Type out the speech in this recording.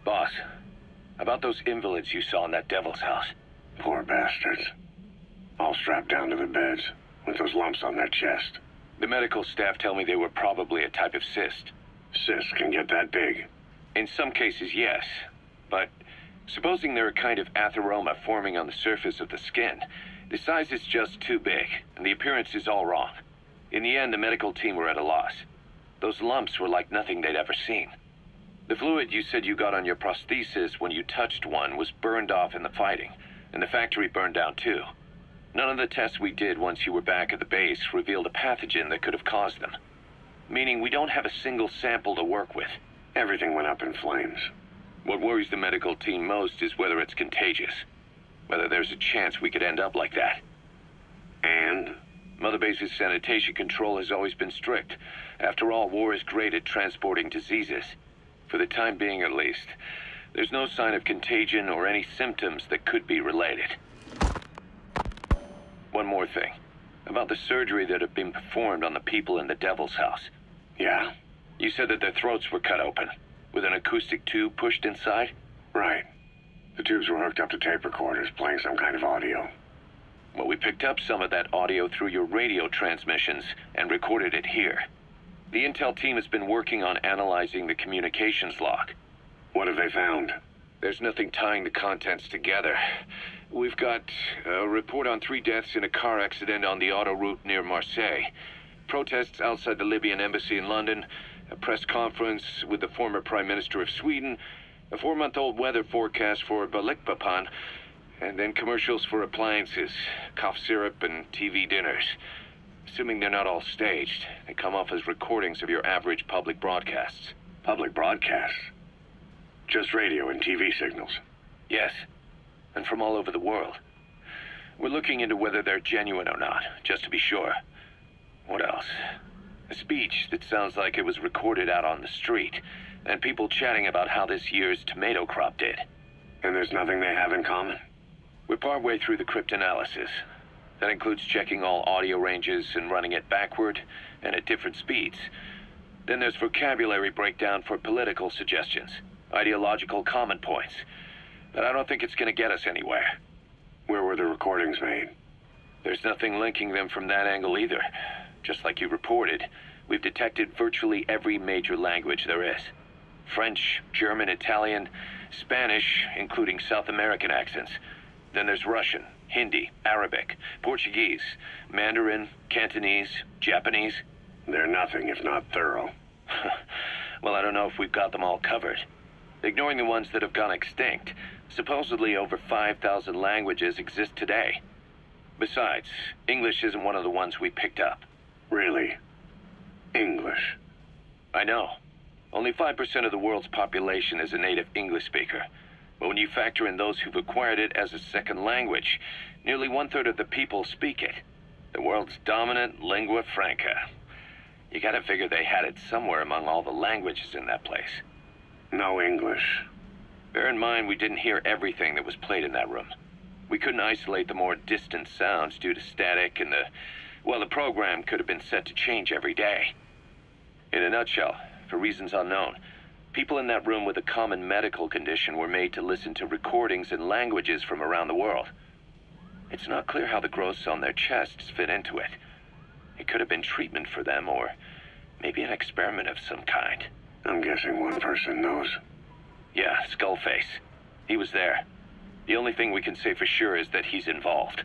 Boss, about those invalids you saw in that devil's house. Poor bastards. All strapped down to the beds, with those lumps on their chest. The medical staff tell me they were probably a type of cyst. Cysts can get that big? In some cases, yes. But supposing they're a kind of atheroma forming on the surface of the skin, the size is just too big, and the appearance is all wrong. In the end, the medical team were at a loss. Those lumps were like nothing they'd ever seen. The fluid you said you got on your prosthesis when you touched one was burned off in the fighting, and the factory burned down too. None of the tests we did once you were back at the base revealed a pathogen that could have caused them. Meaning we don't have a single sample to work with. Everything went up in flames. What worries the medical team most is whether it's contagious. Whether there's a chance we could end up like that. And? Mother Base's sanitation control has always been strict. After all, war is great at transporting diseases. For the time being, at least. There's no sign of contagion or any symptoms that could be related. One more thing. About the surgery that had been performed on the people in the Devil's House. Yeah? You said that their throats were cut open, with an acoustic tube pushed inside? Right. The tubes were hooked up to tape recorders, playing some kind of audio. Well, we picked up some of that audio through your radio transmissions and recorded it here. The intel team has been working on analyzing the communications log. What have they found? There's nothing tying the contents together. We've got a report on 3 deaths in a car accident on the autoroute near Marseille. Protests outside the Libyan embassy in London, a press conference with the former Prime Minister of Sweden, a 4-month-old weather forecast for Balikpapan, and then commercials for appliances, cough syrup, and TV dinners. Assuming they're not all staged, they come off as recordings of your average public broadcasts. Public broadcasts? Just radio and TV signals? Yes, and from all over the world. We're looking into whether they're genuine or not, just to be sure. What else? A speech that sounds like it was recorded out on the street, and people chatting about how this year's tomato crop did. And there's nothing they have in common? We're partway through the cryptanalysis. That includes checking all audio ranges and running it backward and at different speeds. Then there's vocabulary breakdown for political suggestions, ideological common points. But I don't think it's going to get us anywhere. Where were the recordings made? There's nothing linking them from that angle either. Just like you reported, we've detected virtually every major language there is. French, German, Italian, Spanish, including South American accents. Then there's Russian, Hindi, Arabic, Portuguese, Mandarin, Cantonese, Japanese. They're nothing if not thorough. Well, I don't know if we've got them all covered. Ignoring the ones that have gone extinct, supposedly over 5,000 languages exist today. Besides, English isn't one of the ones we picked up. Really? English? I know. Only 5% of the world's population is a native English speaker. But when you factor in those who've acquired it as a second language, nearly 1/3 of the people speak it. The world's dominant lingua franca. You gotta figure they had it somewhere among all the languages in that place. No English. Bear in mind, we didn't hear everything that was played in that room. We couldn't isolate the more distant sounds due to static, and the program could have been set to change every day. In a nutshell, for reasons unknown, people in that room with a common medical condition were made to listen to recordings in languages from around the world. It's not clear how the growths on their chests fit into it. It could have been treatment for them, or maybe an experiment of some kind. I'm guessing one person knows. Yeah, Skullface. He was there. The only thing we can say for sure is that he's involved.